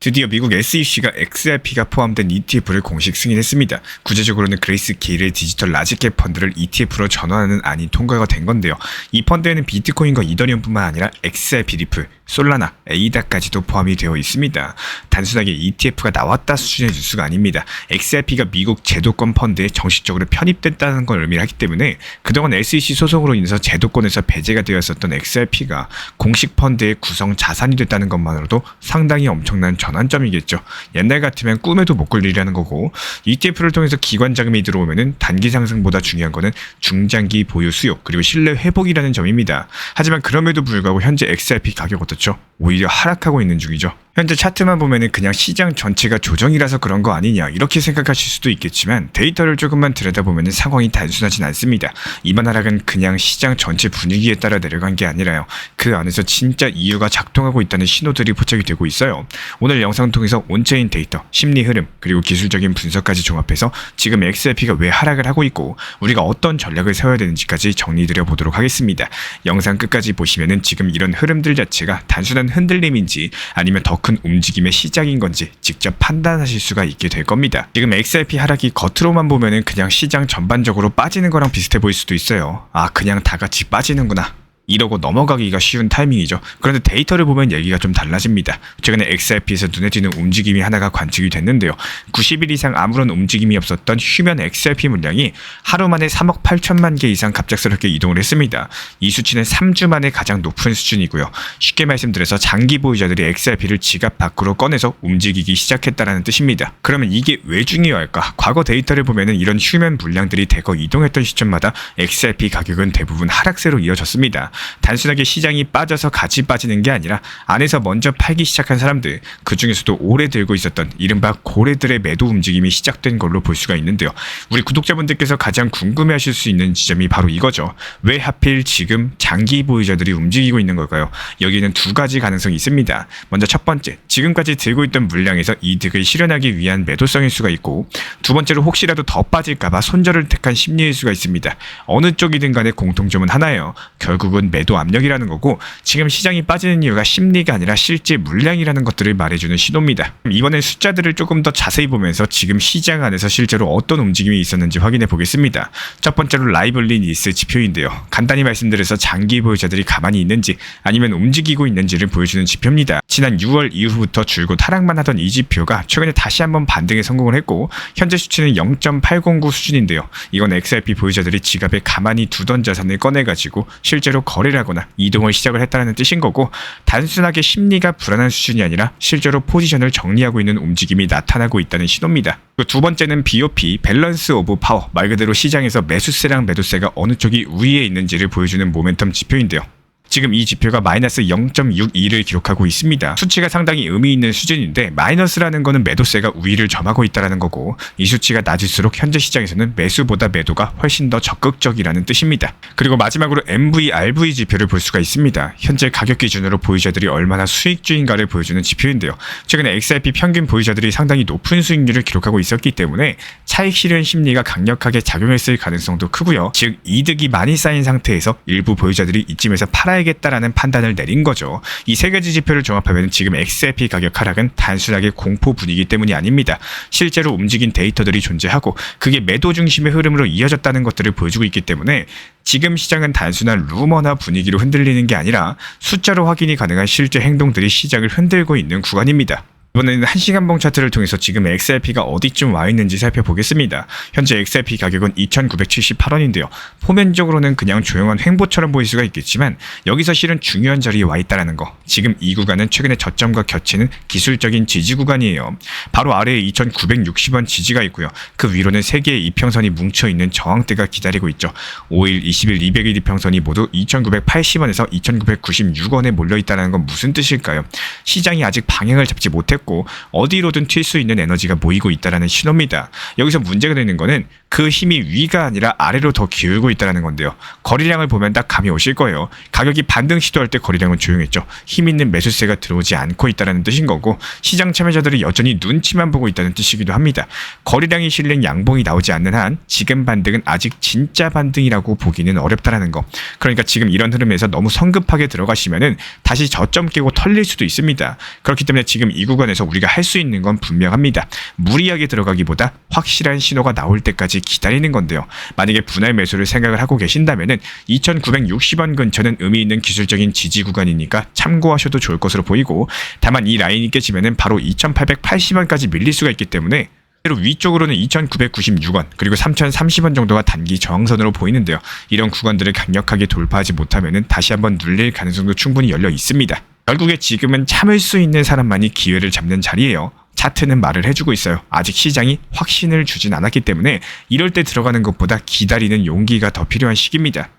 드디어 미국 SEC가 XRP가 포함된 ETF를 공식 승인했습니다. 구체적으로는 그레이스 게일의 디지털 라지캡 펀드를 ETF로 전환하는 안이 통과가 된 건데요. 이 펀드에는 비트코인과 이더리움뿐만 아니라 XRP 리플, 솔라나, 에이다까지도 포함이 되어 있습니다. 단순하게 ETF가 나왔다 수준의 뉴스가 아닙니다. XRP가 미국 제도권 펀드에 정식적으로 편입됐다는 걸 의미하기 때문에 그동안 SEC 소송으로 인해서 제도권에서 배제가 되었었던 XRP가 공식 펀드의 구성 자산이 됐다는 것만으로도 상당히 엄청난 전환점이겠죠. 옛날 같으면 꿈에도 못 꿀 일이라는 거고, ETF를 통해서 기관 자금이 들어오면은 단기 상승보다 중요한 거는 중장기 보유 수요 그리고 신뢰 회복이라는 점입니다. 하지만 그럼에도 불구하고 현재 XRP 가격 어떻죠? 오히려 하락하고 있는 중이죠. 현재 차트만 보면은 그냥 시장 전체가 조정이라서 그런 거 아니냐 이렇게 생각하실 수도 있겠지만 데이터를 조금만 들여다보면 상황이 단순하진 않습니다. 이번 하락은 그냥 시장 전체 분위기에 따라 내려간 게 아니라요. 그 안에서 진짜 이유가 작동하고 있다는 신호들이 포착이 되고 있어요. 오늘 영상을 통해서 온체인 데이터, 심리 흐름, 그리고 기술적인 분석까지 종합해서 지금 XRP가 왜 하락을 하고 있고 우리가 어떤 전략을 세워야 되는지까지 정리드려 보도록 하겠습니다. 영상 끝까지 보시면은 지금 이런 흐름들 자체가 단순한 흔들림인지 아니면 더 큰 움직임의 시작인 건지 직접 판단하실 수가 있게 될 겁니다. 지금 XRP 하락이 겉으로만 보면은 그냥 시장 전반적으로 빠지는 거랑 비슷해 보일 수도 있어요. 아, 그냥 다 같이 빠지는구나 이러고 넘어가기가 쉬운 타이밍이죠. 그런데 데이터를 보면 얘기가 좀 달라집니다. 최근에 XRP에서 눈에 띄는 움직임이 하나가 관측이 됐는데요. 90일 이상 아무런 움직임이 없었던 휴면 XRP 물량이 하루 만에 3억 8천만 개 이상 갑작스럽게 이동을 했습니다. 이 수치는 3주 만에 가장 높은 수준이고요. 쉽게 말씀드려서 장기 보유자들이 XRP를 지갑 밖으로 꺼내서 움직이기 시작했다는 뜻입니다. 그러면 이게 왜 중요할까? 과거 데이터를 보면 이런 휴면 물량들이 대거 이동했던 시점마다 XRP 가격은 대부분 하락세로 이어졌습니다. 단순하게 시장이 빠져서 같이 빠지는 게 아니라 안에서 먼저 팔기 시작한 사람들, 그 중에서도 오래 들고 있었던 이른바 고래들의 매도 움직임이 시작된 걸로 볼 수가 있는데요. 우리 구독자분들께서 가장 궁금해하실 수 있는 지점이 바로 이거죠. 왜 하필 지금 장기 보유자들이 움직이고 있는 걸까요? 여기는 두 가지 가능성이 있습니다. 먼저 첫 번째, 지금까지 들고 있던 물량에서 이득을 실현하기 위한 매도성일 수가 있고, 두 번째로 혹시라도 더 빠질까봐 손절을 택한 심리일 수가 있습니다. 어느 쪽이든 간에 공통점은 하나예요. 결국은 매도 압력이라는 거고, 지금 시장이 빠지는 이유가 심리가 아니라 실제 물량이라는 것들을 말해주는 신호입니다. 이번엔 숫자들을 조금 더 자세히 보면서 지금 시장 안에서 실제로 어떤 움직임이 있었는지 확인해 보겠습니다. 첫 번째로 라이블리 니스 지표인데요. 간단히 말씀드려서 장기 보유자들이 가만히 있는지 아니면 움직이고 있는지를 보여주는 지표입니다. 지난 6월 이후부터 줄곧 하락만 하던 이 지표가 최근에 다시 한번 반등에 성공을 했고, 현재 수치는 0.809 수준인데요. 이건 XRP 보유자들이 지갑에 가만히 두던 자산을 꺼내가지고 실제로 거래를 하거나 이동을 시작을 했다는 뜻인 거고, 단순하게 심리가 불안한 수준이 아니라 실제로 포지션을 정리하고 있는 움직임이 나타나고 있다는 신호입니다. 두 번째는 BOP, 밸런스 오브 파워, 말 그대로 시장에서 매수세랑 매도세가 어느 쪽이 우위에 있는지를 보여주는 모멘텀 지표인데요. 지금 이 지표가 마이너스 0.62를 기록하고 있습니다. 수치가 상당히 의미 있는 수준인데, 마이너스라는 거는 매도세가 우위를 점하고 있다는 거고, 이 수치가 낮을수록 현재 시장에서는 매수보다 매도가 훨씬 더 적극적이라는 뜻입니다. 그리고 마지막으로 MV, RV 지표를 볼 수가 있습니다. 현재 가격 기준으로 보유자들이 얼마나 수익주인가를 보여주는 지표인데요. 최근에 XRP 평균 보유자들이 상당히 높은 수익률을 기록하고 있었기 때문에 차익 실현 심리가 강력하게 작용했을 가능성도 크고요. 즉 이득이 많이 쌓인 상태에서 일부 보유자들이 이쯤에서 팔아야겠다라는 판단을 내린 거죠. 이 세 가지 지표를 종합하면 지금 XRP 가격 하락은 단순하게 공포 분위기 때문이 아닙니다. 실제로 움직인 데이터들이 존재하고 그게 매도 중심의 흐름으로 이어졌다는 것들을 보여주고 있기 때문에 지금 시장은 단순한 루머나 분위기로 흔들리는 게 아니라 숫자로 확인이 가능한 실제 행동들이 시장을 흔들고 있는 구간입니다. 이번에는 1시간봉 차트를 통해서 지금 XRP가 어디쯤 와 있는지 살펴보겠습니다. 현재 XRP 가격은 2,978원인데요. 표면적으로는 그냥 조용한 횡보처럼 보일 수가 있겠지만 여기서 실은 중요한 자리에 와 있다는 거. 지금 이 구간은 최근에 저점과 겹치는 기술적인 지지 구간이에요. 바로 아래에 2,960원 지지가 있고요. 그 위로는 3개의 이평선이 뭉쳐있는 저항대가 기다리고 있죠. 5일, 20일, 200일 이평선이 모두 2,980원에서 2,996원에 몰려있다는 건 무슨 뜻일까요? 시장이 아직 방향을 잡지 못했고 어디로든 튈 수 있는 에너지가 모이고 있다는 신호입니다. 여기서 문제가 되는 거는 그 힘이 위가 아니라 아래로 더 기울고 있다는 건데요. 거래량을 보면 딱 감이 오실 거예요. 가격이 반등 시도할 때 거래량은 조용했죠. 힘 있는 매수세가 들어오지 않고 있다는 뜻인 거고 시장 참여자들이 여전히 눈치만 보고 있다는 뜻이기도 합니다. 거래량이 실린 양봉이 나오지 않는 한 지금 반등은 아직 진짜 반등이라고 보기는 어렵다라는 거. 그러니까 지금 이런 흐름에서 너무 성급하게 들어가시면은 다시 저점 깨고 털릴 수도 있습니다. 그렇기 때문에 지금 이 구간에서 우리가 할 수 있는 건 분명합니다. 무리하게 들어가기보다 확실한 신호가 나올 때까지 기다리는 건데요. 만약에 분할 매수를 생각을 하고 계신다면은 2,960원 근처는 의미 있는 기술적인 지지 구간이니까 참고하셔도 좋을 것으로 보이고, 다만 이 라인이 깨지면은 바로 2,880원까지 밀릴 수가 있기 때문에 위쪽으로는 2,996원 그리고 3,030원 정도가 단기 저항선으로 보이는데요. 이런 구간들을 강력하게 돌파하지 못하면은 다시 한번 눌릴 가능성도 충분히 열려 있습니다. 결국에 지금은 참을 수 있는 사람만이 기회를 잡는 자리예요. 차트는 말을 해주고 있어요. 아직 시장이 확신을 주진 않았기 때문에 이럴 때 들어가는 것보다 기다리는 용기가 더 필요한 시기입니다.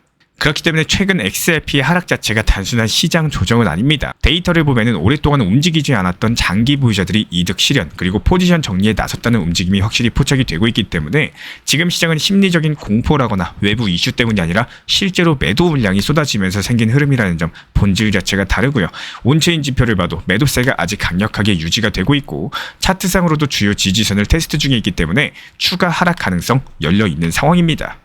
그렇기 때문에 최근 XRP의 하락 자체가 단순한 시장 조정은 아닙니다. 데이터를 보면은 오랫동안 움직이지 않았던 장기 보유자들이 이득 실현 그리고 포지션 정리에 나섰다는 움직임이 확실히 포착이 되고 있기 때문에 지금 시장은 심리적인 공포라거나 외부 이슈 때문이 아니라 실제로 매도 물량이 쏟아지면서 생긴 흐름이라는 점, 본질 자체가 다르고요. 온체인 지표를 봐도 매도세가 아직 강력하게 유지가 되고 있고 차트상으로도 주요 지지선을 테스트 중에 있기 때문에 추가 하락 가능성 열려 있는 상황입니다.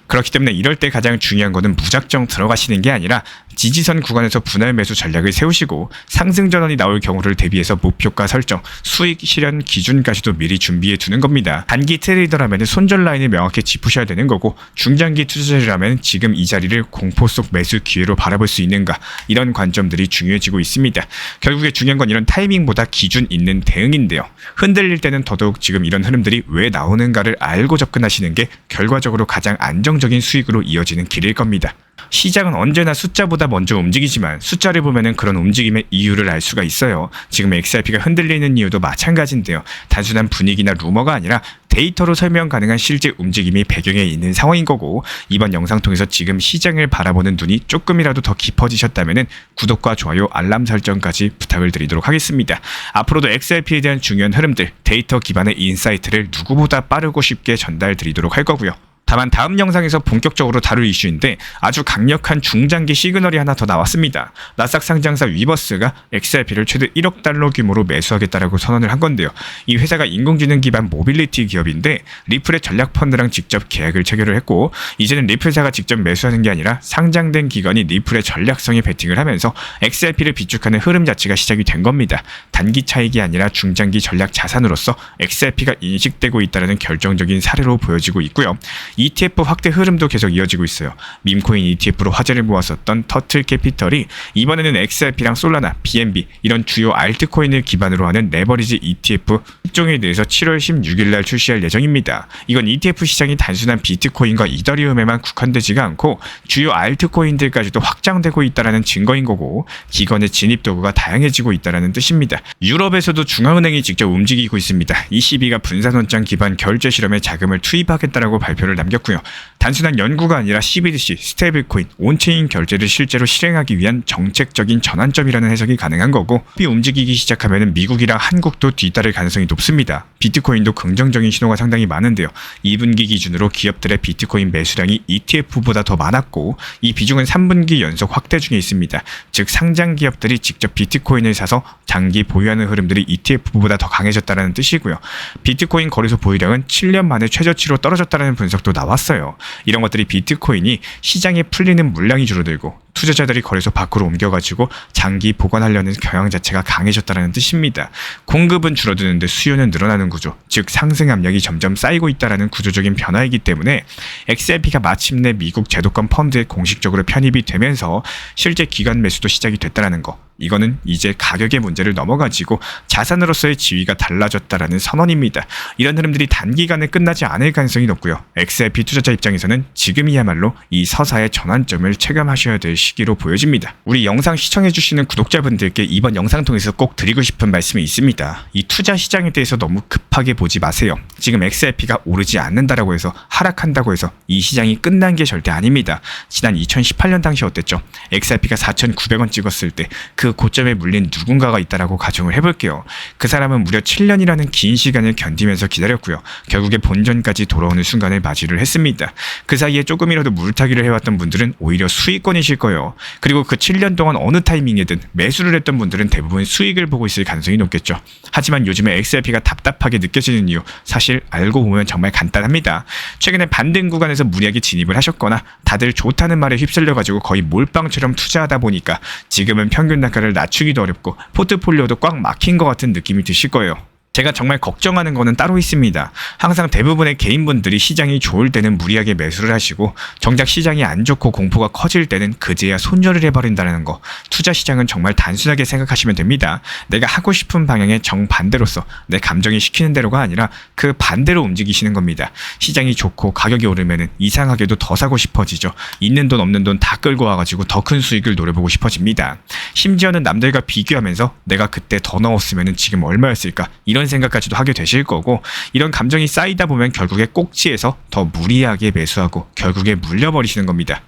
그렇기 때문에 이럴 때 가장 중요한 거는 무작정 들어가시는 게 아니라 지지선 구간에서 분할 매수 전략을 세우시고 상승 전환이 나올 경우를 대비해서 목표가 설정, 수익 실현 기준까지도 미리 준비해 두는 겁니다. 단기 트레이더라면 손절 라인을 명확히 짚으셔야 되는 거고, 중장기 투자자라면 지금 이 자리를 공포 속 매수 기회로 바라볼 수 있는가, 이런 관점들이 중요해지고 있습니다. 결국에 중요한 건 이런 타이밍보다 기준 있는 대응인데요. 흔들릴 때는 더더욱 지금 이런 흐름들이 왜 나오는가를 알고 접근하시는 게 결과적으로 가장 안정적인 수익으로 이어지는 길일 겁니다. 시장은 언제나 숫자보다 먼저 움직이지만 숫자를 보면은 그런 움직임의 이유를 알 수가 있어요. 지금 XRP가 흔들리는 이유도 마찬가지인데요. 단순한 분위기나 루머가 아니라 데이터로 설명 가능한 실제 움직임이 배경에 있는 상황인 거고, 이번 영상 통해서 지금 시장을 바라보는 눈이 조금이라도 더 깊어지셨다면 구독과 좋아요, 알람 설정까지 부탁을 드리도록 하겠습니다. 앞으로도 XRP에 대한 중요한 흐름들, 데이터 기반의 인사이트를 누구보다 빠르고 쉽게 전달 드리도록 할 거고요. 다만 다음 영상에서 본격적으로 다룰 이슈인데 아주 강력한 중장기 시그널이 하나 더 나왔습니다. 나스닥 상장사 위버스가 XRP를 최대 1억 달러 규모로 매수하겠다라고 선언을 한 건데요. 이 회사가 인공지능 기반 모빌리티 기업인데 리플의 전략 펀드랑 직접 계약을 체결을 했고, 이제는 리플 회사가 직접 매수하는 게 아니라 상장된 기관이 리플의 전략성에 베팅을 하면서 XRP를 비축하는 흐름 자체가 시작이 된 겁니다. 단기 차익이 아니라 중장기 전략 자산으로서 XRP가 인식되고 있다는 결정적인 사례로 보여지고 있고요. ETF 확대 흐름도 계속 이어지고 있어요. 밈코인 ETF로 화제를 모았었던 터틀 캐피털이 이번에는 XRP랑 솔라나, BNB 이런 주요 알트코인을 기반으로 하는 레버리지 ETF 특종에 대해서 7월 16일 날 출시할 예정입니다. 이건 ETF 시장이 단순한 비트코인과 이더리움에만 국한되지가 않고 주요 알트코인들까지도 확장되고 있다는 증거인 거고, 기관의 진입 도구가 다양해지고 있다는 뜻입니다. 유럽에서도 중앙은행이 직접 움직이고 있습니다. ECB가 분산원장 기반 결제 실험에 자금을 투입하겠다라고 발표를 남겼고요. 단순한 연구가 아니라 CBDC, 스테이블코인, 온체인 결제를 실제로 실행하기 위한 정책적인 전환점이라는 해석이 가능한 거고, 이 움직이기 시작하면 미국이랑 한국도 뒤따를 가능성이 높습니다. 비트코인도 긍정적인 신호가 상당히 많은데요. 2분기 기준으로 기업들의 비트코인 매수량이 ETF보다 더 많았고, 이 비중은 3분기 연속 확대 중에 있습니다. 즉 상장 기업들이 직접 비트코인을 사서 장기 보유하는 흐름들이 ETF보다 더 강해졌다는 뜻이고요. 비트코인 거래소 보유량은 7년 만에 최저치로 떨어졌다는 분석도 나왔어요. 이런 것들이 비트코인이 시장에 풀리는 물량이 줄어들고 투자자들이 거래소 밖으로 옮겨가지고 장기 보관하려는 경향 자체가 강해졌다는 뜻입니다. 공급은 줄어드는데 수요는 늘어나는 구조, 즉 상승 압력이 점점 쌓이고 있다는 구조적인 변화이기 때문에 XRP가 마침내 미국 제도권 펀드에 공식적으로 편입이 되면서 실제 기관 매수도 시작이 됐다는 거, 이거는 이제 가격의 문제를 넘어가지고 자산으로서의 지위가 달라졌다라는 선언입니다. 이런 흐름들이 단기간에 끝나지 않을 가능성이 높고요. XRP 투자자 입장에서는 지금이야말로 이 서사의 전환점을 체감하셔야 될 시기로 보여집니다. 우리 영상 시청해주시는 구독자분들께 이번 영상 통해서 꼭 드리고 싶은 말씀이 있습니다. 이 투자 시장에 대해서 너무 급하게 보지 마세요. 지금 XRP가 오르지 않는다라고 해서 하락한다고 해서 이 시장이 끝난 게 절대 아닙니다. 지난 2018년 당시 어땠죠? XRP가 4,900원 찍었을 때 그 그 고점에 물린 누군가가 있다라고 가정을 해볼게요. 그 사람은 무려 7년이라는 긴 시간을 견디면서 기다렸고요. 결국에 본전까지 돌아오는 순간을 맞이를 했습니다. 그 사이에 조금이라도 물타기를 해왔던 분들은 오히려 수익권이실 거예요. 그리고 그 7년 동안 어느 타이밍에든 매수를 했던 분들은 대부분 수익을 보고 있을 가능성이 높겠죠. 하지만 요즘에 XRP가 답답하게 느껴지는 이유, 사실 알고 보면 정말 간단합니다. 최근에 반등 구간에서 무리하게 진입을 하셨거나 다들 좋다는 말에 휩쓸려가지고 거의 몰빵처럼 투자하다 보니까 지금은 평균 단가를 낮추기도 어렵고 포트폴리오도 꽉 막힌 것 같은 느낌이 드실 거예요. 제가 정말 걱정하는 거는 따로 있습니다. 항상 대부분의 개인분들이 시장이 좋을 때는 무리하게 매수를 하시고 정작 시장이 안 좋고 공포가 커질 때는 그제야 손절을 해버린다는 거. 투자 시장은 정말 단순하게 생각하시면 됩니다. 내가 하고 싶은 방향의 정반대로서 내 감정이 시키는 대로가 아니라 그 반대로 움직이시는 겁니다. 시장이 좋고 가격이 오르면은 이상하게도 더 사고 싶어지죠. 있는 돈 없는 돈 다 끌고 와가지고 더 큰 수익을 노려보고 싶어집니다. 심지어는 남들과 비교하면서 내가 그때 더 넣었으면은 지금 얼마였을까 이런 생각까지도 하게 되실 거고, 이런 감정이 쌓이다 보면 결국에 꼭지에서 더 무리하게 매수하고 결국에 물려버리시는 겁니다.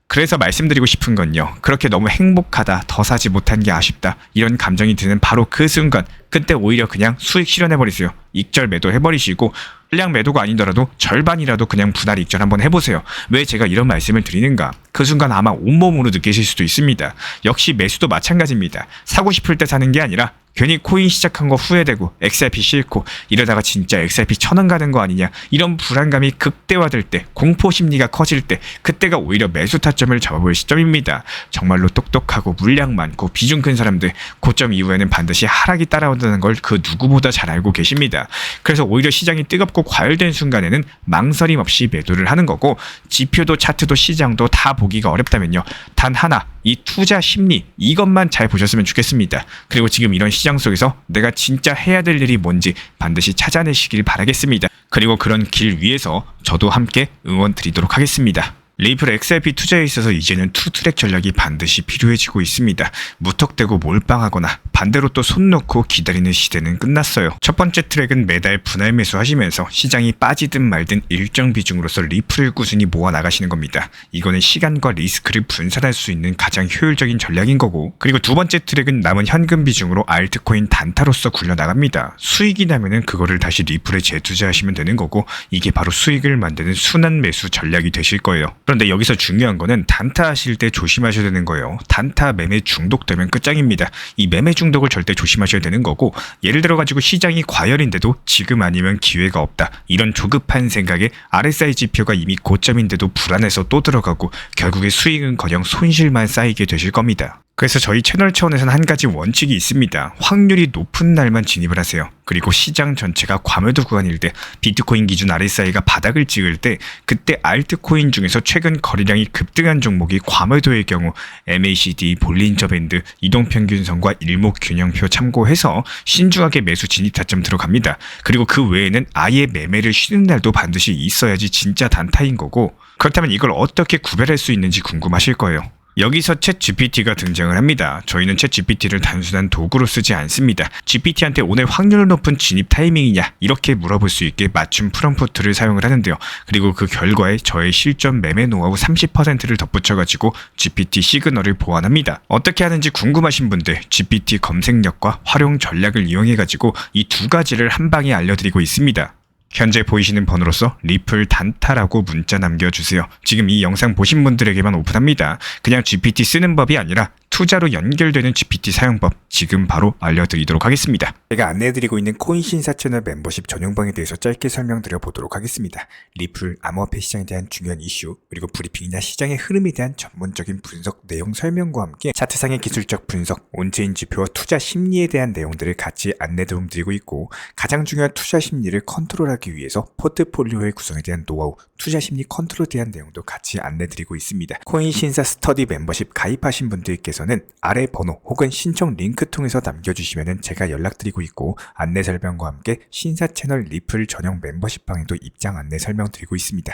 그래서 말씀드리고 싶은 건요, 그렇게 너무 행복하다, 더 사지 못한 게 아쉽다 이런 감정이 드는 바로 그 순간, 그때 오히려 그냥 수익 실현해버리세요. 익절 매도 해버리시고 물량 매도가 아니더라도 절반이라도 그냥 분할 익절 한번 해보세요. 왜 제가 이런 말씀을 드리는가? 그 순간 아마 온몸으로 느끼실 수도 있습니다. 역시 매수도 마찬가지입니다. 사고 싶을 때 사는 게 아니라 괜히 코인 시작한 거 후회되고 XRP 싫고 이러다가 진짜 XRP 1000원 가는 거 아니냐 이런 불안감이 극대화될 때, 공포 심리가 커질 때, 그때가 오히려 매수 타점을 잡아볼 시점입니다. 정말로 똑똑하고 물량 많고 비중 큰 사람들 고점 이후에는 반드시 하락이 따라온다는 걸 그 누구보다 잘 알고 계십니다. 그래서 오히려 시장이 뜨겁고 과열된 순간에는 망설임 없이 매도를 하는 거고, 지표도 차트도 시장도 다 보기가 어렵다면요, 단 하나, 이 투자 심리, 이것만 잘 보셨으면 좋겠습니다. 그리고 지금 이런 시장 속에서 내가 진짜 해야 될 일이 뭔지 반드시 찾아내시길 바라겠습니다. 그리고 그런 길 위에서 저도 함께 응원 드리도록 하겠습니다. 리플 XRP 투자에 있어서 이제는 투트랙 전략이 반드시 필요해지고 있습니다. 무턱대고 몰빵하거나 반대로 또 손 놓고 기다리는 시대는 끝났어요. 첫 번째 트랙은 매달 분할 매수하시면서 시장이 빠지든 말든 일정 비중으로서 리플을 꾸준히 모아 나가시는 겁니다. 이거는 시간과 리스크를 분산할 수 있는 가장 효율적인 전략인 거고, 그리고 두 번째 트랙은 남은 현금 비중으로 알트코인 단타로서 굴려나갑니다. 수익이 나면은 그거를 다시 리플에 재투자하시면 되는 거고, 이게 바로 수익을 만드는 순환 매수 전략이 되실 거예요. 그런데 여기서 중요한 거는 단타 하실 때 조심하셔야 되는 거예요. 단타 매매 중독되면 끝장입니다. 이 매매 중독을 절대 조심하셔야 되는 거고, 예를 들어 가지고 시장이 과열인데도 지금 아니면 기회가 없다, 이런 조급한 생각에 RSI 지표가 이미 고점인데도 불안해서 또 들어가고 결국에 수익은커녕 손실만 쌓이게 되실 겁니다. 그래서 저희 채널 차원에서는 한 가지 원칙이 있습니다. 확률이 높은 날만 진입을 하세요. 그리고 시장 전체가 과매도 구간일 때, 비트코인 기준 RSI가 바닥을 찍을 때, 그때 알트코인 중에서 최근 거래량이 급등한 종목이 과매도의 경우 MACD, 볼린저 밴드, 이동평균선과 일목균형표 참고해서 신중하게 매수 진입 타점 들어갑니다. 그리고 그 외에는 아예 매매를 쉬는 날도 반드시 있어야지 진짜 단타인 거고, 그렇다면 이걸 어떻게 구별할 수 있는지 궁금하실 거예요. 여기서 챗GPT가 등장을 합니다. 저희는 챗GPT를 단순한 도구로 쓰지 않습니다. GPT한테 오늘 확률 높은 진입 타이밍이냐 이렇게 물어볼 수 있게 맞춤 프롬프트를 사용을 하는데요. 그리고 그 결과에 저의 실전 매매 노하우 30%를 덧붙여가지고 GPT 시그널을 보완합니다. 어떻게 하는지 궁금하신 분들 GPT 검색력과 활용 전략을 이용해가지고 이 두 가지를 한 방에 알려드리고 있습니다. 현재 보이시는 번호로서 리플 단타라고 문자 남겨주세요. 지금 이 영상 보신 분들에게만 오픈합니다. 그냥 GPT 쓰는 법이 아니라 투자로 연결되는 GPT 사용법 지금 바로 알려드리도록 하겠습니다. 제가 안내해드리고 있는 코인 신사 채널 멤버십 전용방에 대해서 짧게 설명드려 보도록 하겠습니다. 리플, 암호화폐 시장에 대한 중요한 이슈, 그리고 브리핑이나 시장의 흐름에 대한 전문적인 분석 내용 설명과 함께 차트상의 기술적 분석, 온체인 지표와 투자 심리에 대한 내용들을 같이 안내 도움드리고 있고, 가장 중요한 투자 심리를 컨트롤하기 위해서 포트폴리오의 구성에 대한 노하우, 투자 심리 컨트롤에 대한 내용도 같이 안내드리고 있습니다. 코인 신사 스터디 멤버십 가입하신 분들께서는 아래 번호 혹은 신청 링크 통해서 남겨주시면 제가 연락드리고 있고, 안내 설명과 함께 신사 채널 리플 전용 멤버십 방에도 입장 안내 설명드리고 있습니다.